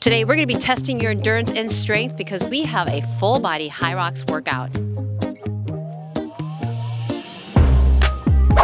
Today, we're going to be testing your endurance and strength because we have a full body HYROX workout.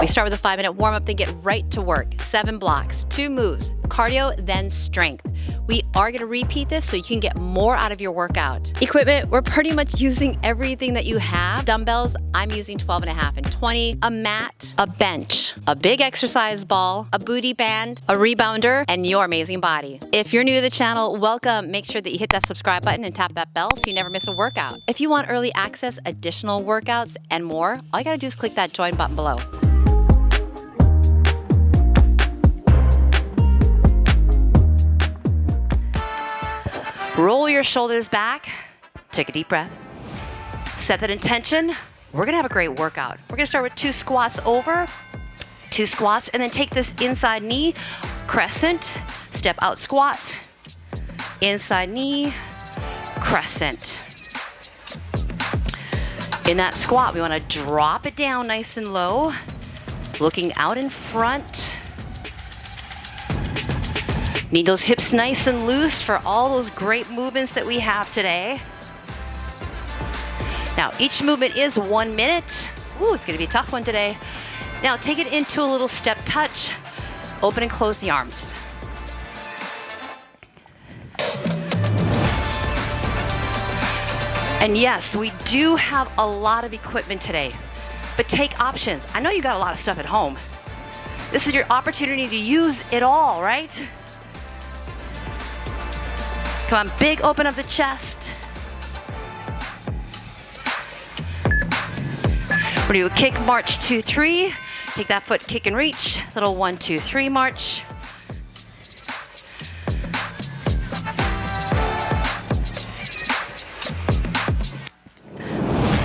We start with a 5-minute warm-up, then get right to work. 7 blocks, 2 moves, cardio, then strength. We are going to repeat this so you can get more out of your workout. Equipment, we're pretty much using everything that you have. Dumbbells, I'm using 12.5 and 20. A mat, a bench, a big exercise ball, a booty band, a rebounder, and your amazing body. If you're new to the channel, welcome. Make sure that you hit that subscribe button and tap that bell so you never miss a workout. If you want early access, additional workouts, and more, all you gotta do is click that join button below. Roll your shoulders back, take a deep breath, set that intention. We're gonna have a great workout. We're gonna start with 2 squats over, 2 squats, and then take this inside knee, crescent, step out squat, inside knee, crescent. In that squat, we wanna drop it down nice and low, looking out in front. Need those hips nice and loose for all those great movements that we have today. Now, each movement is 1 minute. Ooh, it's gonna be a tough one today. Now, take it into a little step touch. Open and close the arms. And yes, we do have a lot of equipment today, but take options. I know you got a lot of stuff at home. This is your opportunity to use it all, right? Come on, big open of the chest. We're gonna do a kick, march, 2, 3. Take that foot, kick and reach. Little 1, 2, 3 march.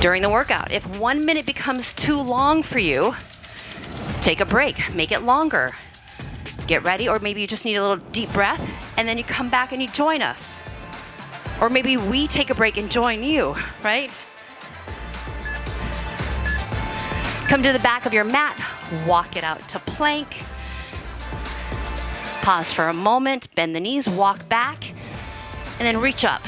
During the workout, if 1 minute becomes too long for you, take a break, make it longer. Get ready, or maybe you just need a little deep breath, and then you come back and you join us. Or maybe we take a break and join you, right? Come to the back of your mat, walk it out to plank. Pause for a moment, bend the knees, walk back, and then reach up.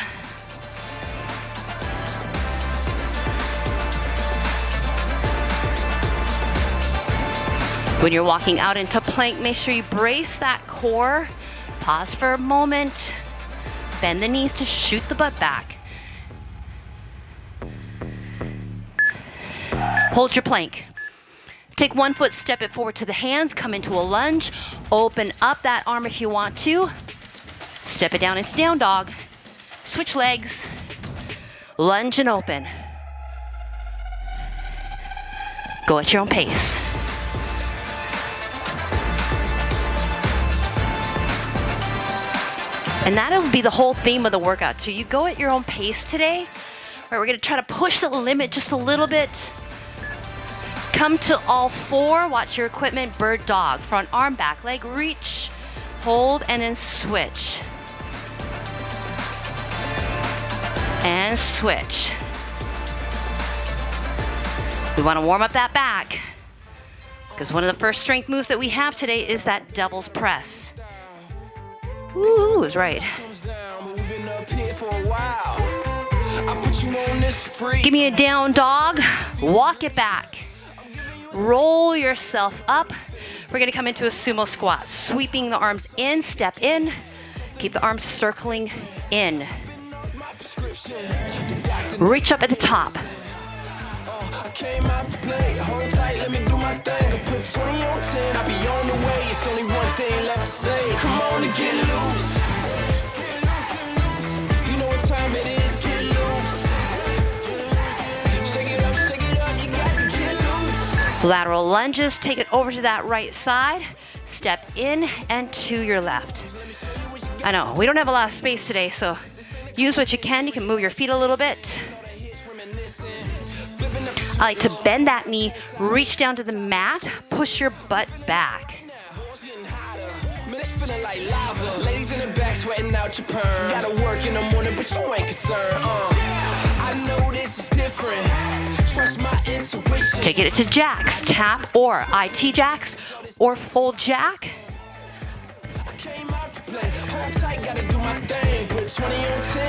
When you're walking out into plank, make sure you brace that core. Pause for a moment. Bend the knees to shoot the butt back. Hold your plank. Take 1 foot, step it forward to the hands, come into a lunge. Open up that arm if you want to. Step it down into down dog. Switch legs. Lunge and open. Go at your own pace. And that'll be the whole theme of the workout too. You go at your own pace today. All right, we're gonna try to push the limit just a little bit. Come to all 4, watch your equipment, bird dog. Front arm, back leg, reach, hold, and then switch. And switch. We wanna warm up that back, because one of the first strength moves that we have today is that devil's press. Ooh, is right. Give me a down dog. Walk it back. Roll yourself up. We're gonna come into a sumo squat. Sweeping the arms in, step in. Keep the arms circling in. Reach up at the top. Came out to play, hold tight, let me do my thing. Put 20 on 10, I'll be on the way. It's only one thing left to say. Come on and get loose. You know what time it is, get loose. Shake it up, you got to get loose. Lateral lunges, take it over to that right side. Step in and to your left. I know, we don't have a lot of space today, so use what you can. You can move your feet a little bit. I like to bend that knee, reach down to the mat, push your butt back. Ladies in the back sweating out your perm. Gotta work in the morning, but you ain't concerned. I know this is different. Trust my intuition. Take it to jacks, tap or IT jacks or full jack.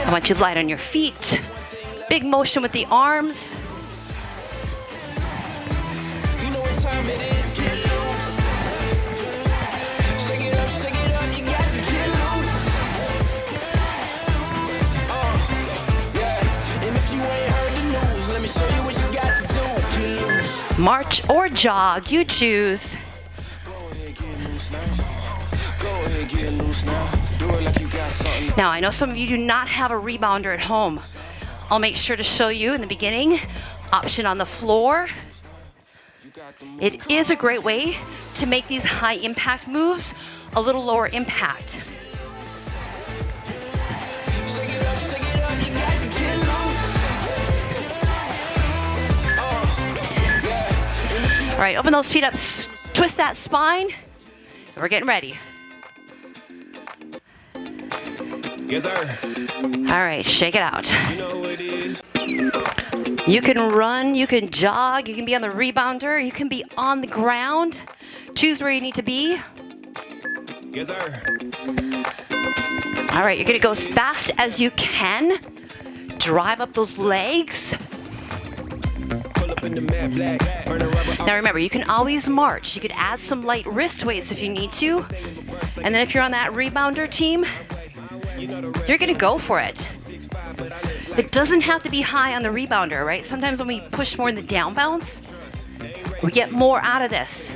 I want you to light on your feet. Big motion with the arms. March or jog, you choose. Now, I know some of you do not have a rebounder at home. I'll make sure to show you in the beginning, option on the floor. It is a great way to make these high impact moves a little lower impact. All right, open those feet up, twist that spine, and we're getting ready. Yes, sir. All right, shake it out. You know what it is. You can run, you can jog, you can be on the rebounder, you can be on the ground. Choose where you need to be. Yes, sir. All right, you're gonna go as fast as you can. Drive up those legs. Now remember, you can always march. You could add some light wrist weights if you need to. And then if you're on that rebounder team, you're gonna go for it. It doesn't have to be high on the rebounder, right? Sometimes when we push more in the down bounce, we get more out of this.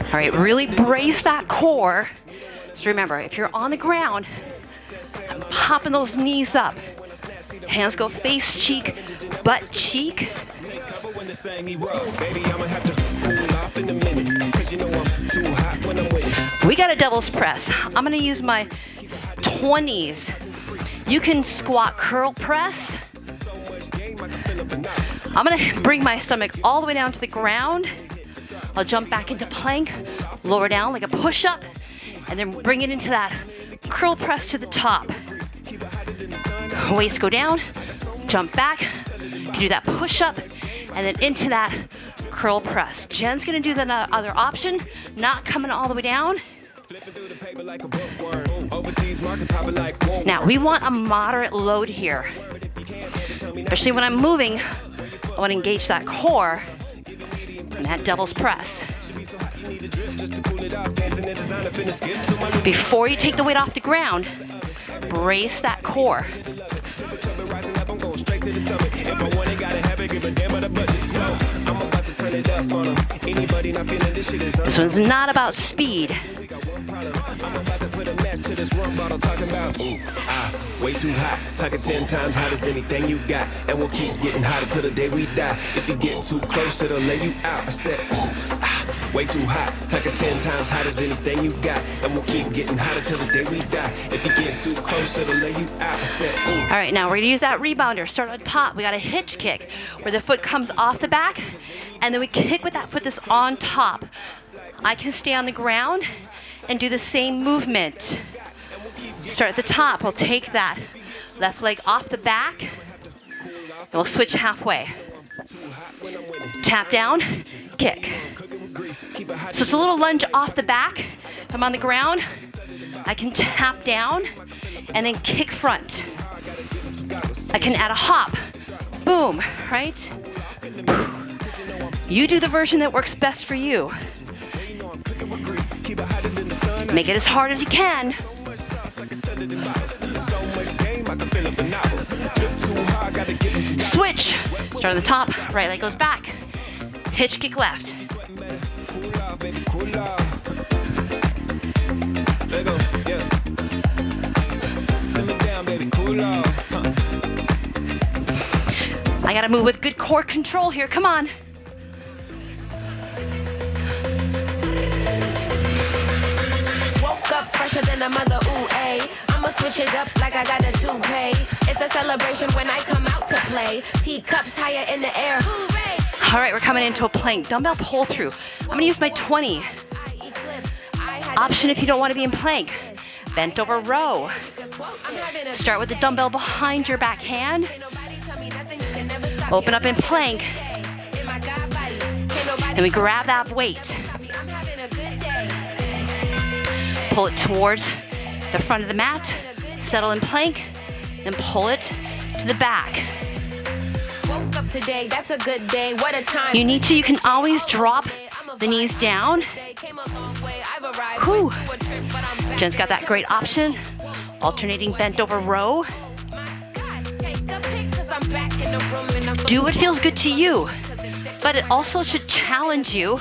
All right, really brace that core. So remember, if you're on the ground, I'm popping those knees up. Hands go face cheek, butt cheek. We got a devil's press. I'm gonna use my 20s. You can squat curl press. I'm gonna bring my stomach all the way down to the ground. I'll jump back into plank, lower down like a push-up, and then bring it into that curl press to the top. Waist go down, jump back, you can do that push-up, and then into that curl press. Jen's gonna do the other option, not coming all the way down. Now, we want a moderate load here. Especially when I'm moving, I wanna engage that core and that devil's press. Before you take the weight off the ground, brace that core. This one's not about speed. Way too hot, talking 10 times hot as anything you got, and we'll keep getting hotter till the day we die. If you get too close, it'll lay you out. I said, way too hot, talking 10 times hot as anything you got, and we'll keep getting hotter till the day we die. If you get too close, it'll lay you out. I said, all right, now we're gonna use that rebounder. Start on top. We got a hitch kick where the foot comes off the back, and then we kick with that foot that's on top. I can stay on the ground and do the same movement. Start at the top. We'll take that left leg off the back, and we'll switch halfway. Tap down, kick. So it's a little lunge off the back. If I'm on the ground, I can tap down and then kick front. I can add a hop. Boom, right? You do the version that works best for you. Make it as hard as you can. Switch. Start on the top. Right leg goes back. Hitch kick left. I gotta move with good core control here. Come on. Up fresher than a mother, ooh, ayy. I'ma switch it up like I got a toupee. It's a celebration when I come out to play. Teacups higher in the air, hooray! All right, we're coming into a plank. Dumbbell pull through. I'm gonna use my 20. Option if you don't want to be in plank. Bent over row. Start with the dumbbell behind your back hand. Open up in plank. And we grab that weight. Pull it towards the front of the mat. Settle in plank. Then pull it to the back. Woke up today, that's a good day. What a time. You can always drop the knees down. Whew. Jen's got that great option. Alternating bent over row. Do what feels good to you, but it also should challenge you.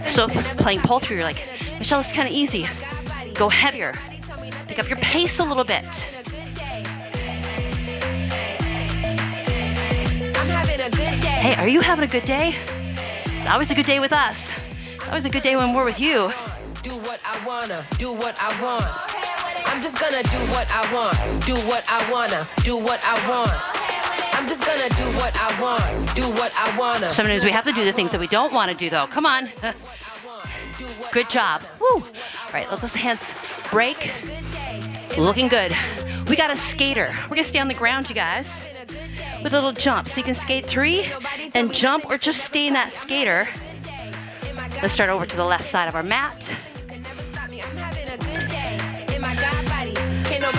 So playing pull through, you're like, Michelle, it's kind of easy. Go heavier. Pick up your pace a little bit. Hey, are you having a good day? It's always a good day with us. It's always a good day when we're with you. Do what I wanna, do what I want. I'm just gonna do what I want, do what I wanna, do what I want. I'm just gonna do what I want, do what I wanna. Sometimes we have to do the things that we don't want to do, though. Come on. Good job. Woo. All right, let those hands break. Looking good. We got a skater. We're gonna stay on the ground, you guys, with a little jump. So you can skate 3 and jump, or just stay in that skater. Let's start over to the left side of our mat.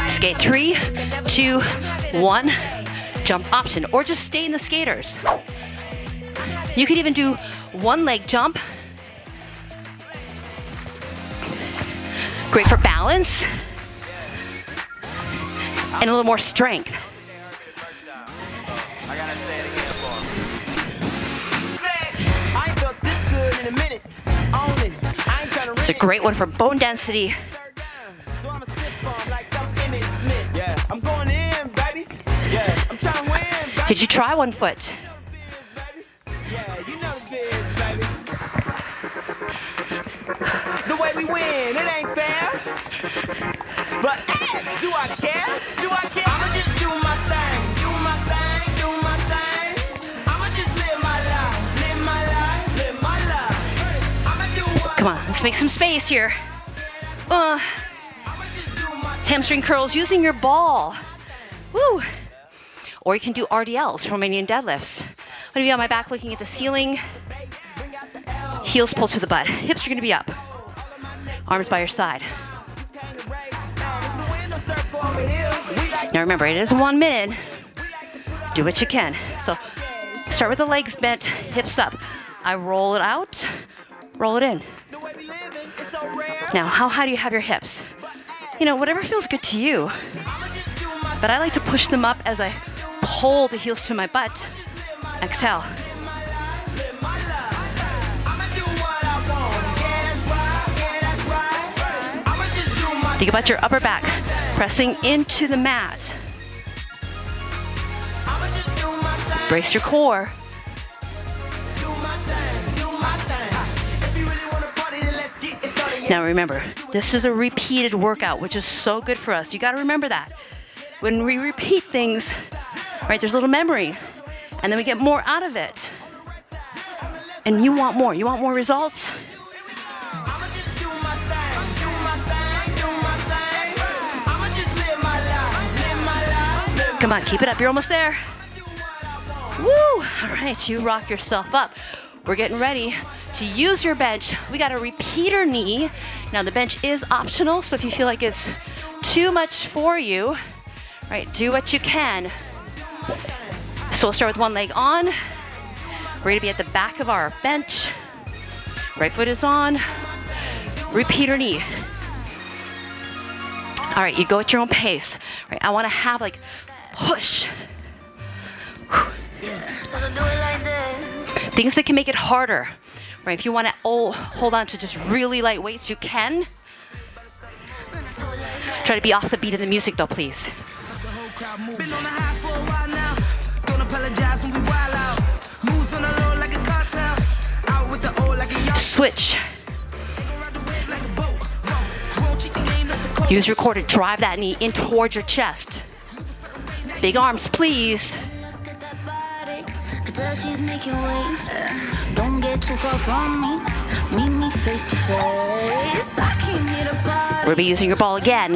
Skate 3, 2, 1, jump option, or just stay in the skaters. You could even do one leg jump. Great for balance and a little more strength. It's a great one for bone density. Did you try one foot? The way we win, it ain't fair. But do I care? Do I care? I'ma just do my thing, do my thing, do my thing. I'ma just live my life, live my life, live my life. I'ma do what. Come on, let's make some space here. Hamstring curls using your ball. Woo! Or you can do RDLs, Romanian deadlifts. I'm gonna be on my back looking at the ceiling. Heels pull to the butt. Hips are gonna be up. Arms by your side. Now remember, it is 1 minute. Do what you can. So start with the legs bent, hips up. I roll it out, roll it in. Now, how high do you have your hips? You know, whatever feels good to you. But I like to push them up as I pull the heels to my butt. Exhale. Think about your upper back pressing into the mat. Brace your core. Now remember, this is a repeated workout, which is so good for us. You got to remember that. When we repeat things, right, there's a little memory, and then we get more out of it. And you want more. You want more results? Come on, keep it up. You're almost there. Woo! All right, you rock yourself up. We're getting ready to use your bench. We got a repeater knee. Now the bench is optional, so if you feel like it's too much for you, right, do what you can. So we'll start with one leg on. We're gonna be at the back of our bench. Right foot is on. Repeater knee. All right, you go at your own pace. Right, I wanna have like push. Things that can make it harder. Right, if you wanna hold on to just really light weights, you can. Try to be off the beat of the music though, please. Switch. Use your core to drive that knee in towards your chest. Big arms, please. Don't get too far from me. Meet me face to face. I came here to party. We're gonna be using your ball again.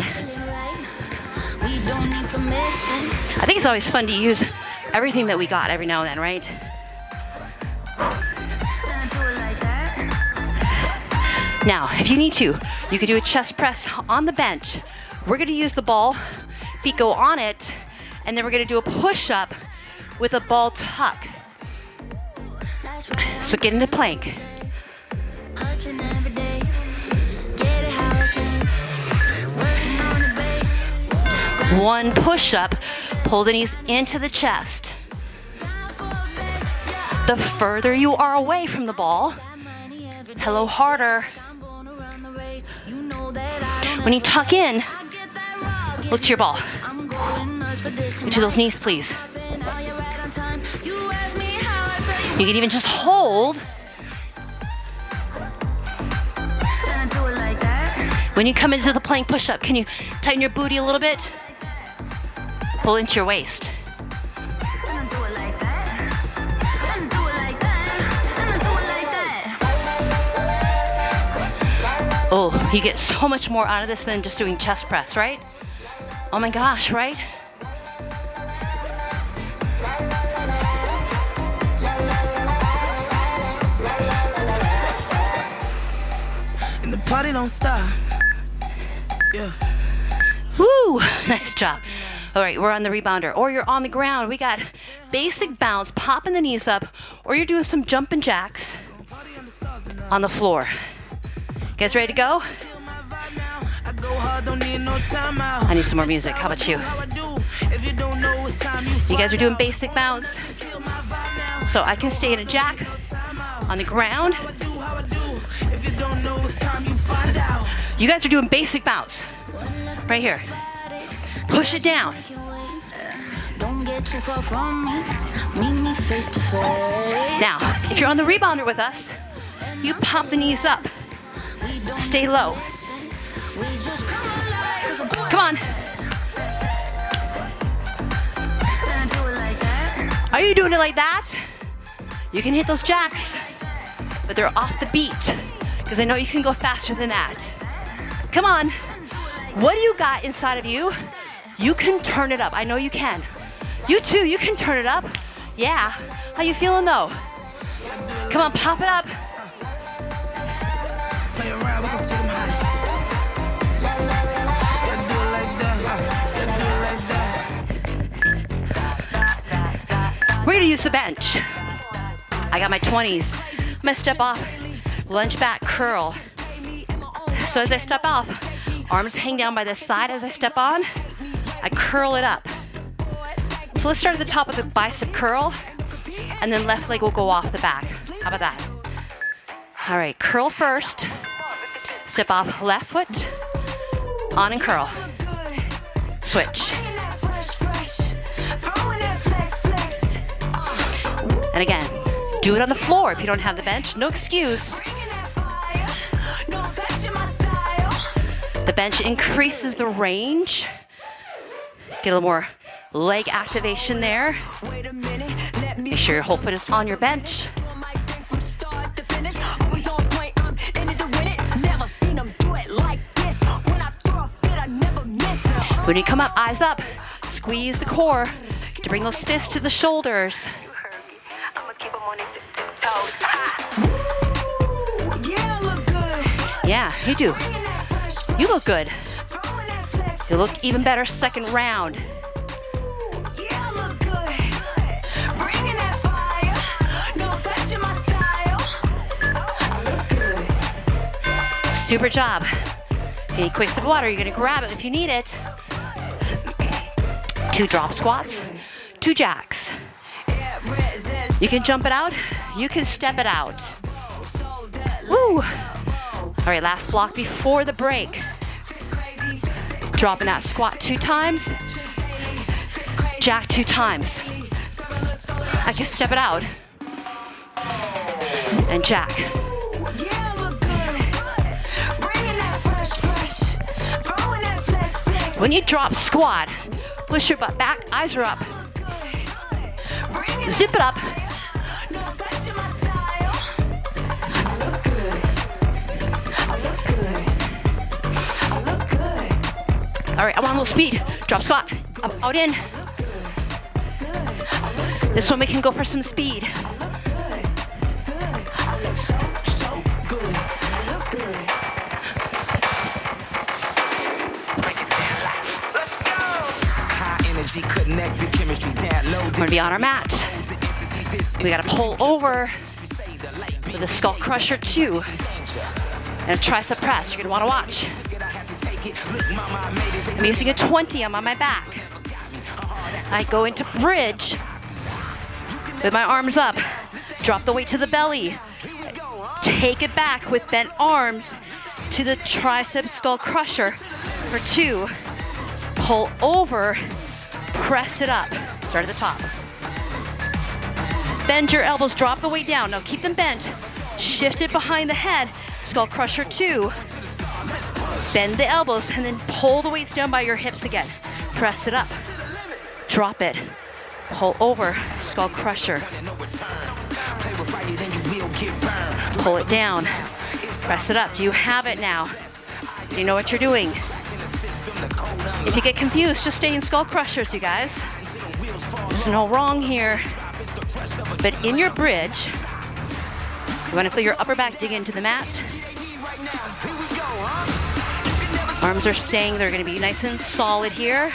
We don't need permission. I think it's always fun to use everything that we got every now and then, right? Now, if you need to, you could do a chest press on the bench. We're gonna use the ball, feet go on it, and then we're gonna do a push-up with a ball tuck. So get into plank. Hustling every day. Get it how I can. Working on the bay. One push-up, pull the knees into the chest. The further you are away from the ball, hello, harder. When you tuck in, look to your ball. Look to those knees, please. You can even just hold. When you come into the plank push-up, can you tighten your booty a little bit? Pull into your waist. Oh, you get so much more out of this than just doing chest press, right? Oh my gosh, right? And the party don't stop. Yeah. Woo, nice job. All right, we're on the rebounder, or you're on the ground. We got basic bounce, popping the knees up, or you're doing some jumping jacks on the floor. You guys ready to go? I need some more music. How about you? You guys are doing basic bounce. So I can stay in a jack on the ground. You guys are doing basic bounce. Right here. Push it down. Don't get too far from me. Meet me face to face. Now, if you're on the rebounder with us, you pop the knees up. Stay low. Come on. Are you doing it like that? You can hit those jacks, but they're off the beat, because I know you can go faster than that. Come on. What do you got inside of you? You can turn it up. I know you can. You too, you can turn it up. Yeah. How you feeling though? Come on, pop it up. We're gonna use the bench. I got my 20s. I'm gonna step off, lunge back, curl. So as I step off, arms hang down by the side as I step on. I curl it up. So let's start at the top with a bicep curl, and then left leg will go off the back. How about that? All right, curl first. Step off left foot, on and curl. Switch. And again, do it on the floor if you don't have the bench, no excuse. The bench increases the range. Get a little more leg activation there. Make sure your whole foot is on your bench. When you come up, eyes up, squeeze the core to bring those fists to the shoulders. Yeah, you do. You look good. You look even better second round. Super job. Any quick sip of water, you're gonna grab it if you need it. 2 drop squats, 2 jacks. You can jump it out, you can step it out. Woo! All right, last block before the break. Dropping that squat 2 times, jack 2 times. I can step it out and jack. When you drop squat, push your butt back, eyes are up. Zip it up. All right, I want a little speed. Drop squat, up, out, in. This one we can go for some speed. Connected chemistry download. We're gonna be on our mat. We gotta pull over with a skull crusher 2 and a tricep press. You're gonna wanna watch. I'm using a 20, I'm on my back. I go into bridge with my arms up. Drop the weight to the belly. Take it back with bent arms to the tricep skull crusher for 2. Pull over. Press it up. Start at the top. Bend your elbows, drop the weight down. Now keep them bent. Shift it behind the head. Skull crusher 2. Bend the elbows and then pull the weights down by your hips again. Press it up. Drop it. Pull over. Skull crusher. Pull it down. Press it up. Do you have it now? Do you know what you're doing? If you get confused, just stay in skull crushers, you guys. There's no wrong here. But in your bridge, you want to feel your upper back dig into the mat. Arms are staying, they're going to be nice and solid here.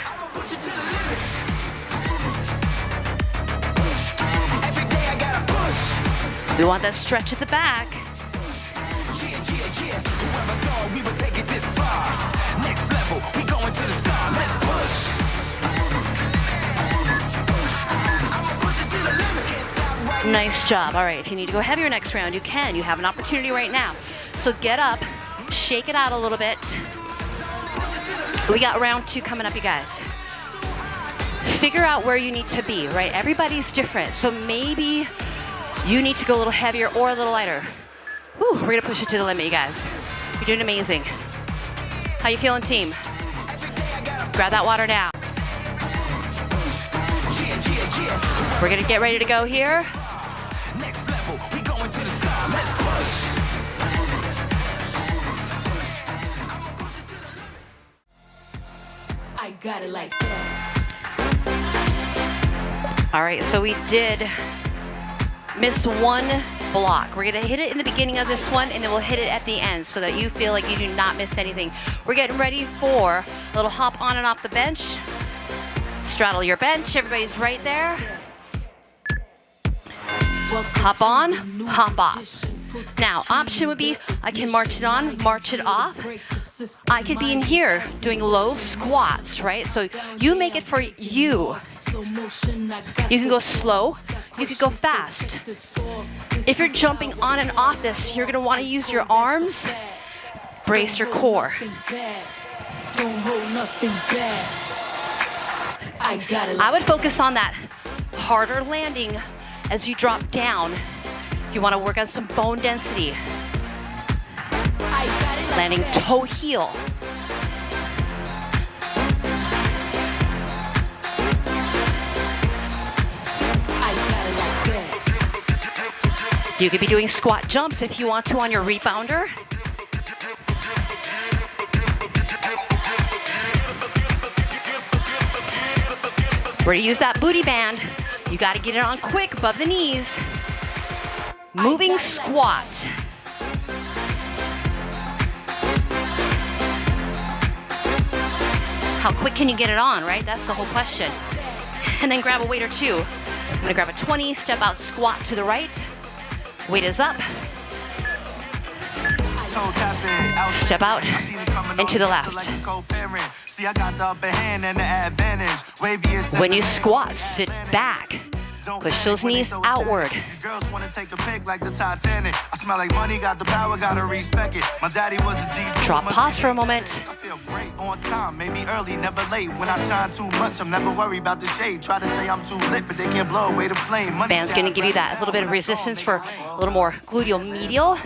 We want that stretch at the back. Next level, we going to the stars. Let's push. Nice job. All right, if you need to go heavier next round, you can. You have an opportunity right now. So get up, shake it out a little bit. We got round 2 coming up, you guys. Figure out where you need to be, right? Everybody's different. So maybe you need to go a little heavier or a little lighter. Whew, we're gonna push it to the limit, you guys. You're doing amazing. How you feeling, team? Grab that water now. We're gonna get ready to go here. Next level, we going to the stars. Let's push. I got it like that. All right, so we did miss 1 block. We're gonna hit it in the beginning of this one and then we'll hit it at the end so that you feel like you do not miss anything. We're getting ready for a little hop on and off the bench. Straddle your bench, everybody's right there. Hop on, hop off. Now, option would be I can march it on, march it off. I could be in here doing low squats, right? So you make it for you. You can go slow, you could go fast. If you're jumping on and off this, you're gonna wanna use your arms, brace your core. I would focus on that harder landing as you drop down. You wanna work on some bone density. Landing toe heel. You could be doing squat jumps if you want to on your rebounder. We're gonna use that booty band. You gotta get it on quick above the knees. Moving squat. How quick can you get it on, right? That's the whole question. And then grab a weight or 2. I'm gonna grab a 20, step out, squat to the right. Weight is up. Step out and to the left. When you squat, sit back. Push those knees outward. Drop, pause for a moment. Band's gonna give you that little bit of resistance for a little more gluteal medial,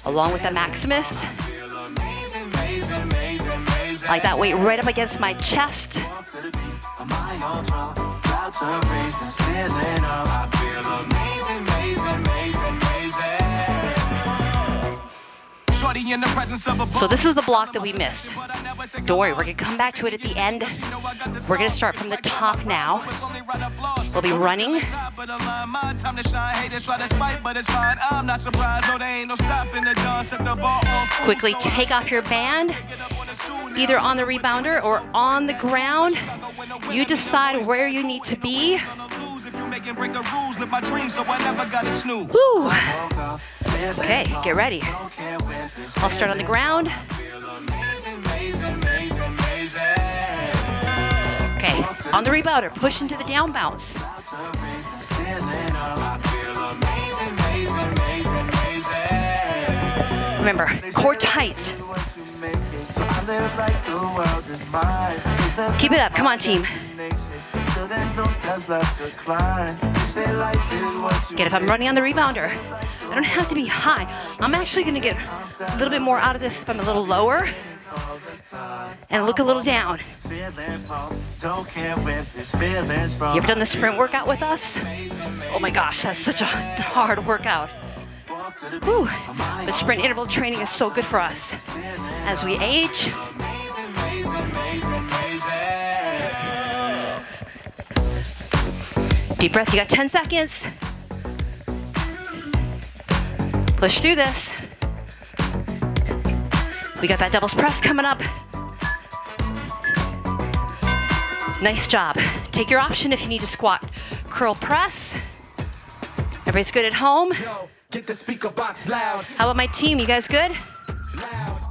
along with the maximus. Like that weight right up against my chest. So this is the block that we missed. Don't worry, we're gonna come back to it at the end. We're gonna start from the top now. We'll be running. Quickly take off your band, either on the rebounder or on the ground. You decide where you need to be. Woo. Okay, get ready. I'll start on the ground. Okay, on the rebounder, push into the down bounce. Remember, core tight. Keep it up, come on team. Again, if I'm running on the rebounder, I don't have to be high. I'm actually gonna get a little bit more out of this if I'm a little lower and look a little down. You ever done the sprint workout with us? Oh my gosh, that's such a hard workout. Whew. The sprint interval training is so good for us as we age. Deep breath, you got 10 seconds. Push through this. We got that devil's press coming up. Nice job. Take your option if you need to squat, curl press. Everybody's good at home? Get the speaker box loud. How about my team? You guys good?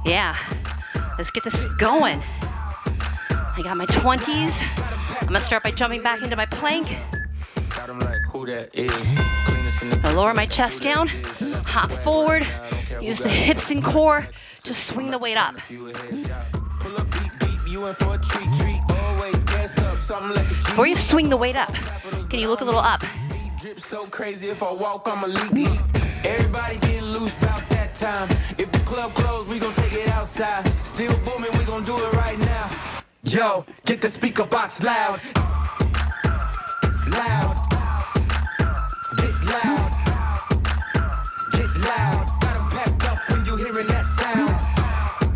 Yeah. Let's get this going. I got my 20s. I'm gonna start by jumping back into my plank. I'll lower my chest down, hop forward, use the hips and core to swing the weight up. Before you swing the weight up, can you look a little up? So crazy if I walk, I'm a leak. Everybody getting loose about that time. If the club closed, we gon' take it outside. Still booming, we gon' do it right now. Yo, get the speaker box loud. Loud. Get loud. Get loud. Got 'em packed up when you hearing that sound.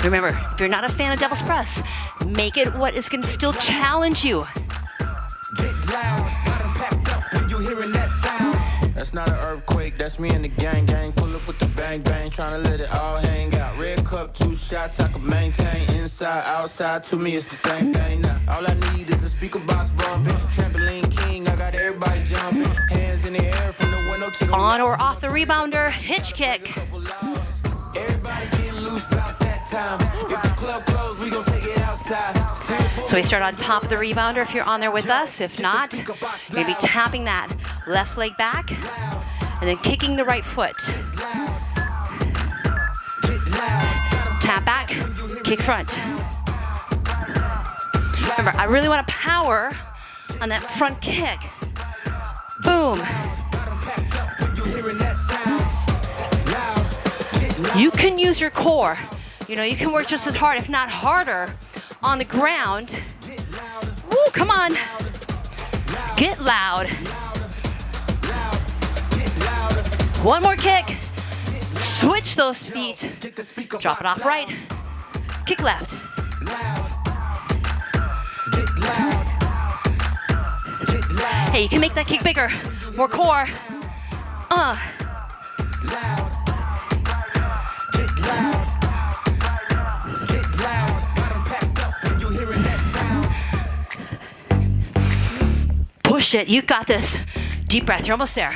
Remember, if you're not a fan of devil's press, make it what is gonna still challenge you. Get loud. Got 'em packed up when you hearing that sound. That's not an earthquake, that's me and the gang. Pull up with the bang bang, tryna let it all hang out. Red cup, 2 shots, I can maintain. Inside, outside, to me it's the same thing now. All I need is a speaker box bumping. Trampoline king, I got everybody jumping. Hands in the air from the window to the On or off the rebounder, hitch kick. Everybody getting loose about that time. If the club closed, we gon' take it outside. So we start on top of the rebounder if you're on there with us. If not, you're gonna be tapping that left leg back and then kicking the right foot. Tap back, kick front. Remember, I really want to power on that front kick. Boom. You can use your core. You know, you can work just as hard, if not harder, on the ground. Woo, come on. Get loud. One more kick. Switch those feet. Drop it off right. Kick left. Hey, you can make that kick bigger. More core. Push it. You got this. Deep breath. You're almost there.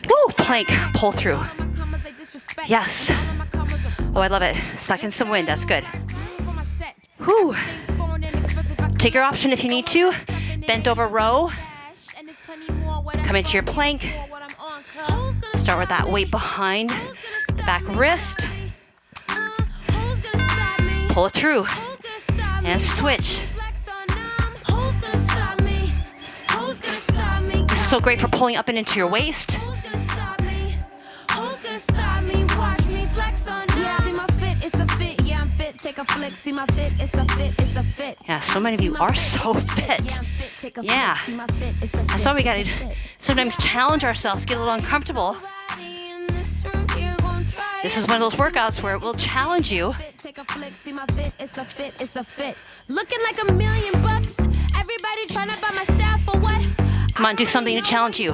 Woo, plank. Pull through. Yes. Oh, I love it. Suck in some wind. That's good. Whew. Take your option if you need to. Bent over row. Come into your plank. Start with that weight behind the back wrist. Pull it through. And switch. This is so great for pulling up and into your waist. take a flick, see my fit, it's a fit, it's a fit. Yeah, so many of you are so fit. Yeah. That's why we gotta sometimes challenge ourselves, get a little uncomfortable. This is one of those workouts where it will challenge you. Take a flick, see my fit, it's a fit, it's a fit. Looking like $1 million. Everybody trying to buy my stuff for what? Come on, do something to challenge you.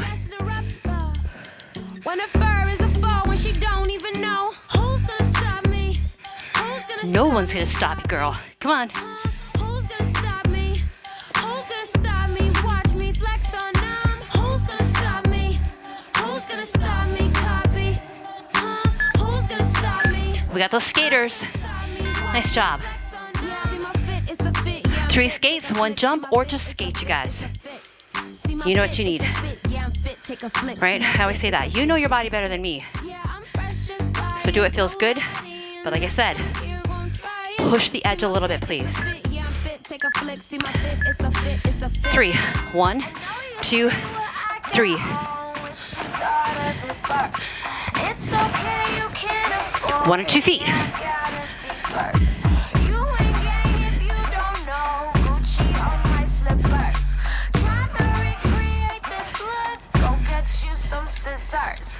When a fur is a foe, when she don't even know who's gonna stop me. No one's gonna stop you, girl. Come on. Who's gonna stop me? Who's gonna stop me? Watch me flex on them. Who's gonna stop me? Who's gonna stop me? Copy. Who's gonna stop me? We got those skaters. Nice job. 3 skates, 1 jump, or just skate, you guys. You know what you need. Right? I always say that. You know your body better than me. So do what feels good. But like I said, push the edge a little bit, please. 3. 1, 2, 3. It's okay, you can afford 1 or 2 feet. You ain't gang if you don't know Gucci on my slippers. Try to recreate this look. Go get you some scissors.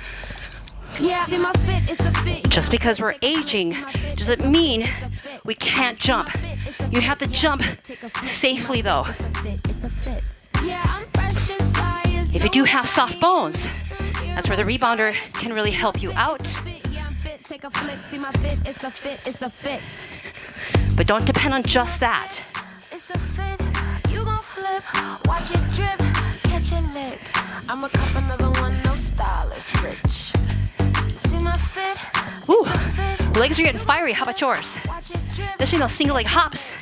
Yeah, see my fit, it's a fit. Just because we're aging doesn't mean we can't jump. You have to jump safely, though. If you do have soft bones, that's where the rebounder can really help you out. But don't depend on just that. It's a fit, you gon' flip, watch it drip, catch a lip. I'ma cup another one, no style is rich. See my fit, Ooh, legs are getting fiery. How about yours? watch it drip. Especially those single leg hops.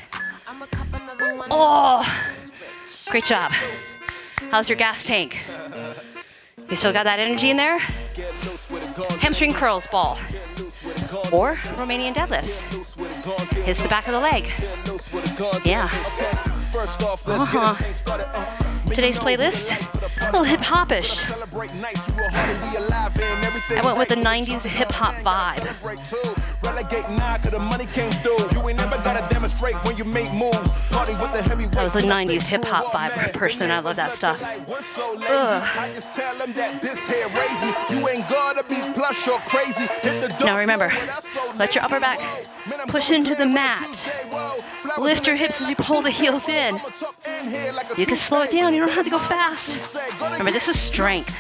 I'ma cup another one. Oh, great job. How's your gas tank? You still got that energy in there? Hamstring curls, ball. Or Romanian deadlifts. Hits the back of the leg. Yeah. Today's playlist, a little hip-hop-ish. I went with the 90s hip-hop vibe. I was a 90s hip-hop vibe person. I love that stuff. Now remember, let your upper back push into the mat. Lift your hips as you pull the heels in. You can slow it down. You don't have to go fast. Remember, this is strength.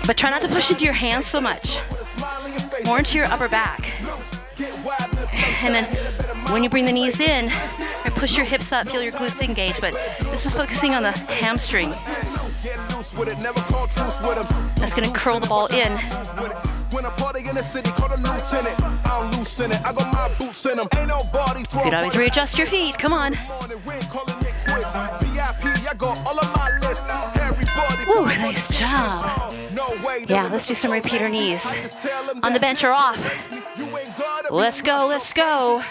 But try not to push into your hands so much. More into your upper back. And then when you bring the knees in, push your hips up, feel your glutes engage. But this is focusing on the hamstring. That's going to curl the ball in. You can always readjust your feet. Come on. Ooh, nice job. Yeah, let's do some repeater knees. On the bench or off. Let's go, let's go.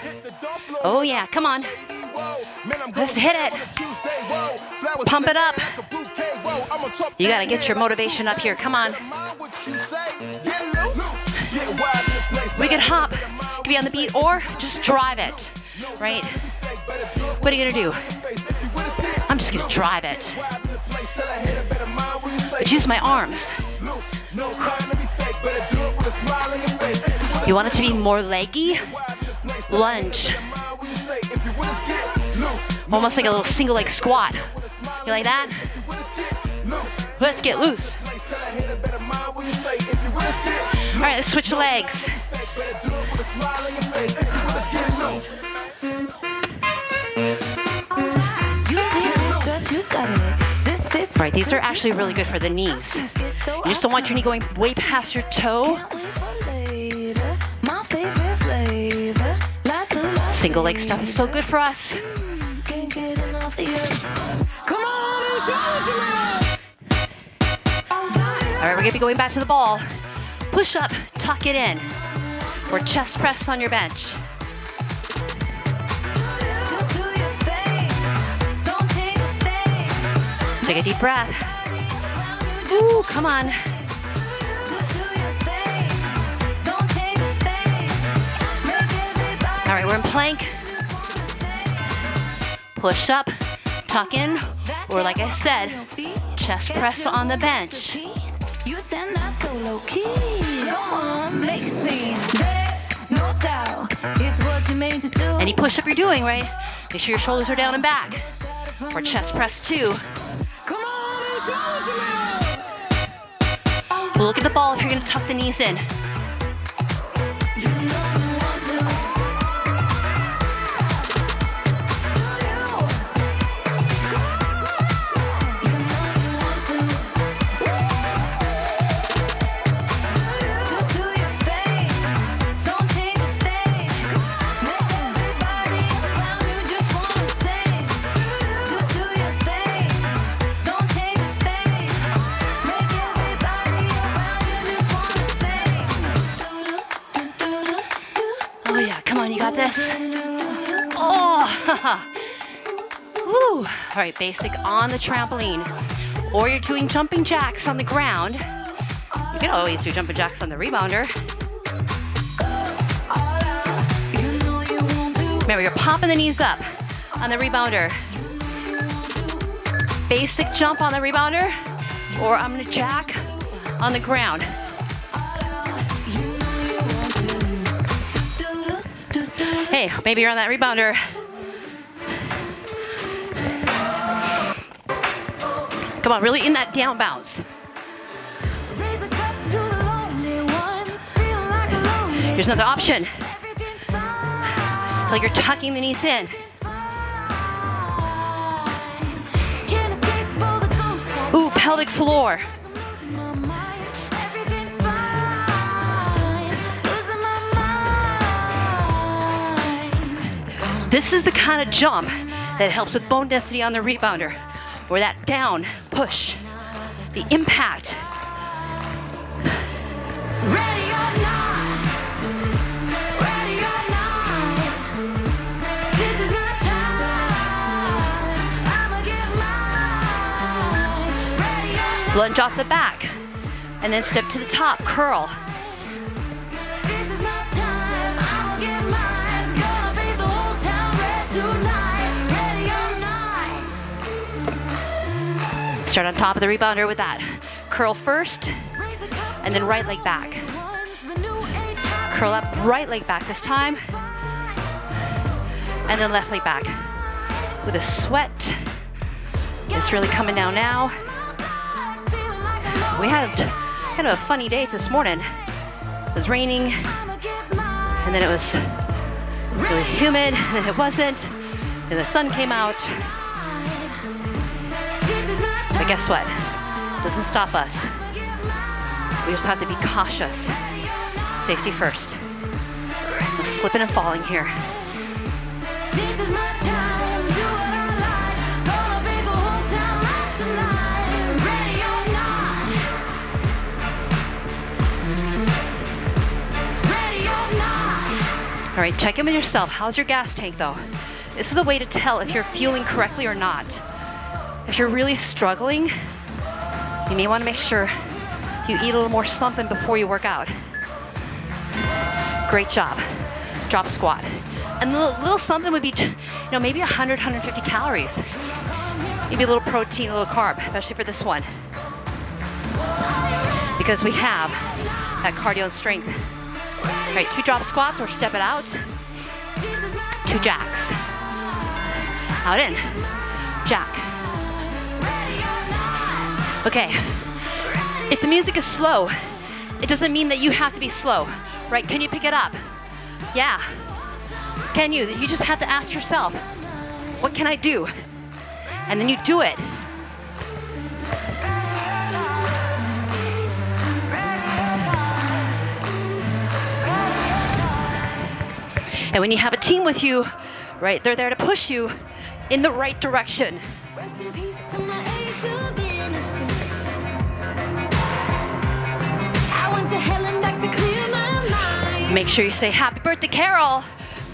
Oh yeah, come on. Let's hit it. Pump it up. You gotta get your motivation up here. Come on. We could hop, could be on the beat, or just drive it, right? What are you gonna do? I'm just gonna drive it. But use my arms. You want it to be more leggy? Lunge. Almost like a little single leg squat. You like that? Let's get loose. All right, let's switch legs. All right, these are actually really good for the knees. You just don't want your knee going way past your toe. Single leg stuff is so good for us. All right, we're gonna be going back to the ball. Push up, tuck it in. Or chest press on your bench. Take a deep breath. Ooh, come on. right, we're in plank. Push up, tuck in, or like I said, chest press on the bench. You send that so low key. Go on, make a scene. There's no doubt it's what you made to do. Any push up you're doing, right? Make sure your shoulders are down and back. Or chest press too. Come on and show what you We'll look at the ball if you're gonna tuck the knees in. You know you want to. You know you want to. Do your thing. Don't change a thing. Make everybody around you just wanna sing. Do your thing. Don't change a thing. Make everybody around you just wanna sing. Oh yeah, come on, you got this. Oh, woo. All right, basic on the trampoline. Or you're doing jumping jacks on the ground. You can always do jumping jacks on the rebounder. You know you want to. Remember, you're popping the knees up on the rebounder. Basic jump on the rebounder, or I'm gonna jack on the ground. Hey, maybe you're on that rebounder. Come on, really in that down bounce. Raise a cup to the lonely ones. Feel like a lonely. Here's another option. Everything's fine. Like you're tucking the knees in. Can't escape all the ghosts. Ooh, pelvic floor. Losing my mind. Everything's fine. Losing my mind. This is the kind of jump that helps with bone density on the rebounder. Or that down, push, the impact. Ready or not. Ready or not. This is my time. I'ma get mine. Ready or not. Lunge off the back. And then step to the top, curl. This is my time. I'ma get mine. Gonna paint the whole town red tonight. Ready or not. Start on top of the rebounder with that. Curl first, Raise the cup. and then right leg back. The new age high. Curl up, right leg back this time, and then left leg back. With a sweat. It's really coming down now. Feeling like a We had kind of a funny day this morning. It was raining, I'ma get mine. and then it was really humid, and then it wasn't, and the sun came out. This is my But time. guess what? Doesn't stop us. We just have to be cautious. Safety first. No slipping and falling here. This is my time. Do what I like. Gonna be the whole town right tonight. Ready or not. Ready or not. All right, check in with yourself. How's your gas tank though? This is a way to tell if you're fueling correctly or not. If you're really struggling, you may want to make sure you eat a little more something before you work out. Great job. Drop squat. And the little something would be, maybe 100, 150 calories. Maybe a little protein, a little carb, especially for this one. Because we have that cardio and strength. All right, 2 drop squats or step it out. 2 jacks. Out in. Jack. Okay. If the music is slow, it doesn't mean that you have to be slow, right? Can you pick it up? Yeah. Can you? You just have to ask yourself, what can I do? And then you do it. And when you have a team with you, right, they're there to push you in the right direction. Rest in peace to my age of innocence. I went to hell and back to clear my mind. Make sure you say happy birthday, Carol.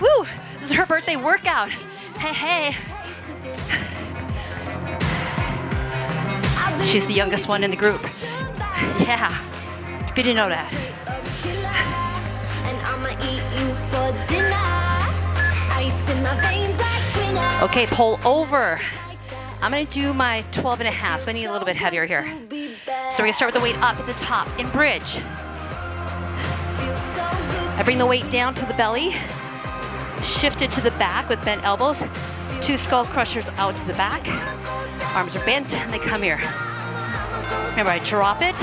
Woo, this is her birthday workout. Hey, hey. She's the youngest one in the group. Yeah, if you didn't know that. And I'ma eat you for dinner. ice in my veins like winter. Okay, pull over. I'm gonna do my 12 and a half, so I need a little bit heavier here. So we're gonna start with the weight up at the top in bridge. I bring the weight down to the belly, shift it to the back with bent elbows, 2 skull crushers out to the back. Arms are bent and they come here. Remember, I drop it,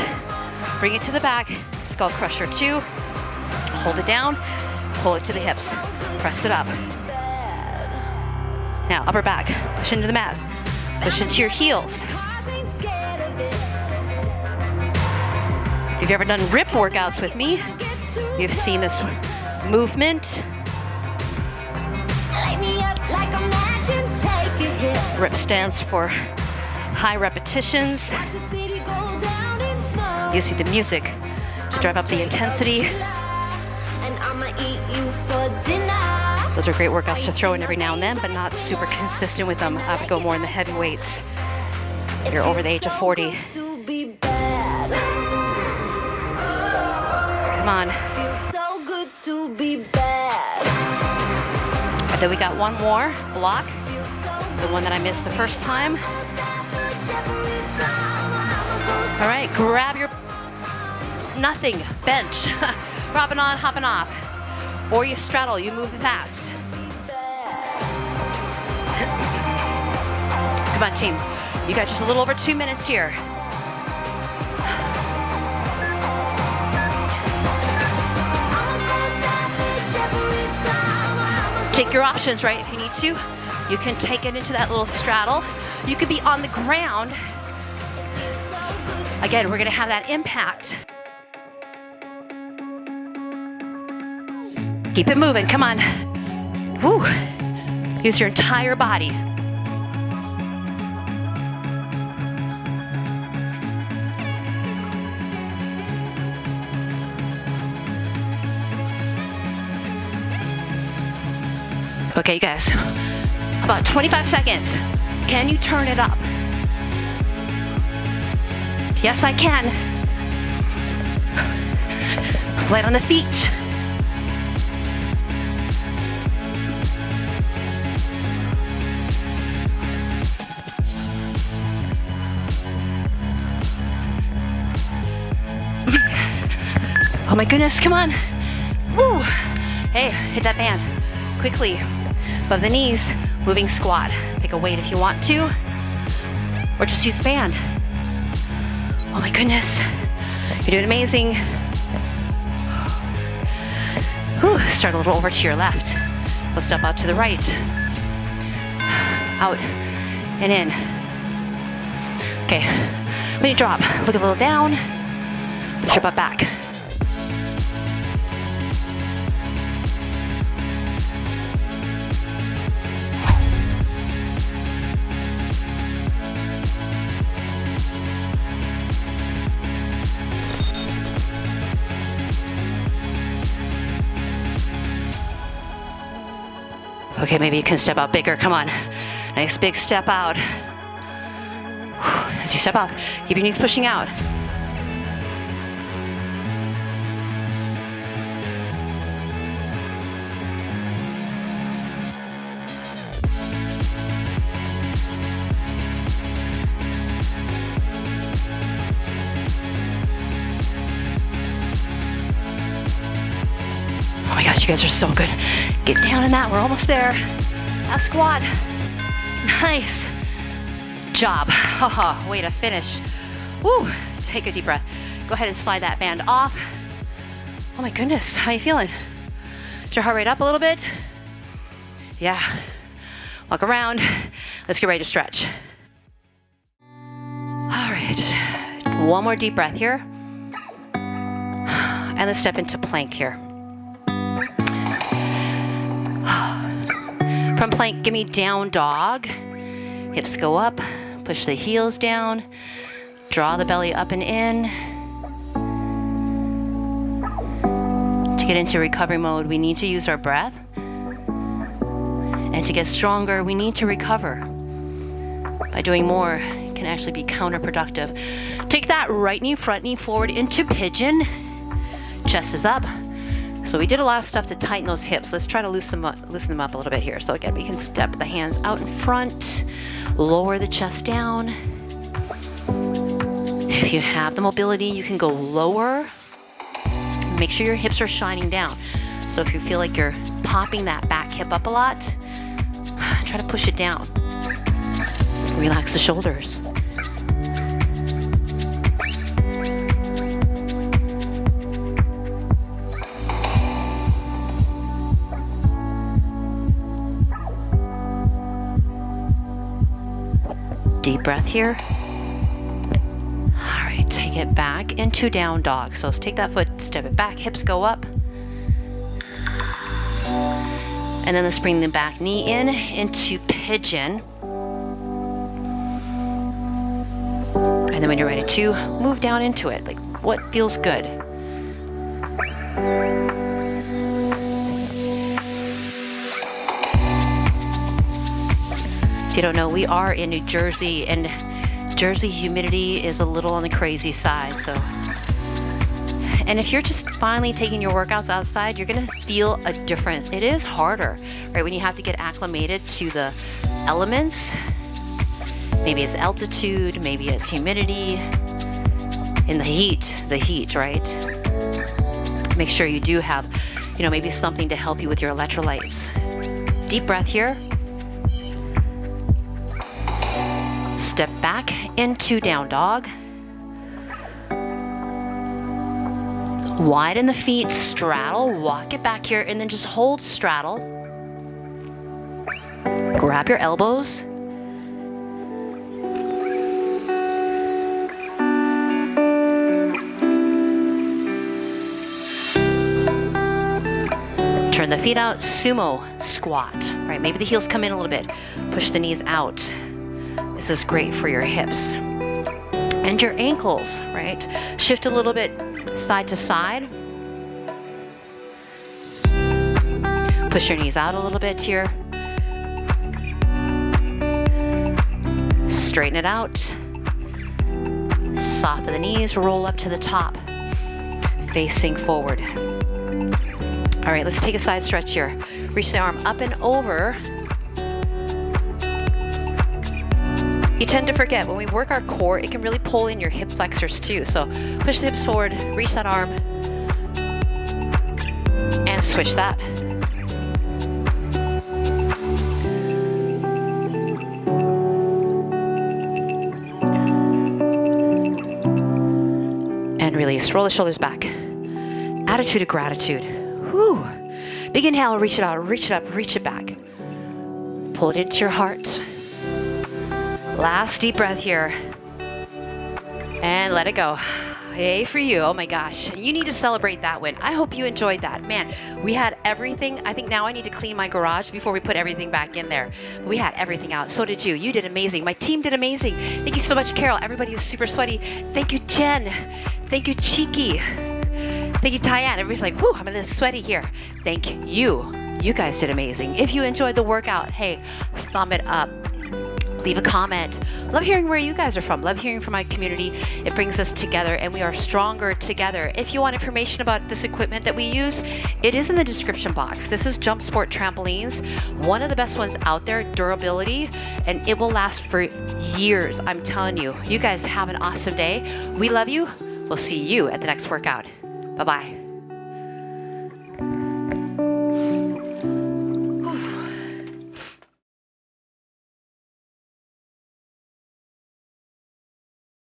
bring it to the back, skull crusher 2, hold it down, pull it to the hips, press it up. Now, upper back, push into the mat, push into your heels. If you've ever done rip workouts with me, you've seen this movement. RIP stands for high repetitions. You see the music to drive up the intensity. Those are great workouts to throw in every now and then, but not super consistent with them. I would go more in the heavy weights if you're over the age of 40. Come on. And then we got one more block, the one that I missed the first time. All right, grab your nothing bench, hopping on, hopping off, or you straddle, you move fast. Come on, team. You got just a little over 2 minutes here. Take your options, right? If you need to, you can take it into that little straddle. You could be on the ground. Again, we're gonna have that impact. Keep it moving, come on. Woo. Use your entire body. Okay, you guys, about 25 seconds. Can you turn it up? Yes, I can. Light on the feet. Oh my goodness, come on. Woo. Hey, hit that band quickly. Above the knees, moving squat. Pick a weight if you want to, or just use the band. Oh my goodness, you're doing amazing. Whew. Start a little over to your left. Go step out to the right. Out and in. Okay, when you drop, look a little down, push your butt back. Okay, maybe you can step out bigger. Come on. Nice big step out. As you step out, keep your knees pushing out. Oh my gosh, you guys are so good. Get down in that, we're almost there. Now squat. Nice job. Haha, way to finish. Woo, take a deep breath. Go ahead and slide that band off. Oh my goodness, how you feeling? Is your heart rate up a little bit? Yeah. Walk around. Let's get ready to stretch. All right, one more deep breath here. And let's step into plank here. From plank, give me down dog. Hips go up, push the heels down, draw the belly up and in. To get into recovery mode, we need to use our breath. And to get stronger, we need to recover. By doing more, it can actually be counterproductive. Take that right knee, front knee forward into pigeon. Chest is up. So we did a lot of stuff to tighten those hips. Let's try to loosen them up a little bit here. So again, we can step the hands out in front, lower the chest down. If you have the mobility, you can go lower. Make sure your hips are shining down. So if you feel like you're popping that back hip up a lot, try to push it down. Relax the shoulders. Deep breath here. All right, take it back into down dog. So let's take that foot, step it back, hips go up. And then let's bring the back knee in into pigeon. And then when you're ready to move down into it, like what feels good. If you don't know, we are in New Jersey, and Jersey humidity is a little on the crazy side. So, and if you're just finally taking your workouts outside, you're gonna feel a difference. It is harder, right? When you have to get acclimated to the elements. Maybe it's altitude, maybe it's humidity, in the heat, right? Make sure you do have, maybe something to help you with your electrolytes. Deep breath here. Step back into down dog. Widen the feet, straddle, walk it back here, and then just hold straddle. Grab your elbows. Turn the feet out, sumo squat, right? Maybe the heels come in a little bit. Push the knees out. This is great for your hips and your ankles, right? Shift a little bit side to side. Push your knees out a little bit here. Straighten it out. Soften the knees, roll up to the top, facing forward. All right, let's take a side stretch here. Reach the arm up and over. You tend to forget, when we work our core, it can really pull in your hip flexors too. So push the hips forward, reach that arm, and switch that. And release, roll the shoulders back. Attitude of gratitude. Whew. Big inhale, reach it out, reach it up, reach it back. Pull it into your heart. Last deep breath here. And let it go. Yay for you. Oh my gosh. You need to celebrate that win. I hope you enjoyed that. Man, we had everything. I think now I need to clean my garage before we put everything back in there. We had everything out. So did you. You did amazing. My team did amazing. Thank you so much, Carol. Everybody is super sweaty. Thank you, Jen. Thank you, Cheeky. Thank you, Tyann. Everybody's like, whew, I'm a little sweaty here. Thank you. You guys did amazing. If you enjoyed the workout, hey, thumb it up. Leave a comment. Love hearing where you guys are from. Love hearing from my community. It brings us together and we are stronger together. If you want information about this equipment that we use, it is in the description box. This is Jump Sport Trampolines, one of the best ones out there, durability, and it will last for years. I'm telling you. You guys have an awesome day. We love you. We'll see you at the next workout. Bye-bye.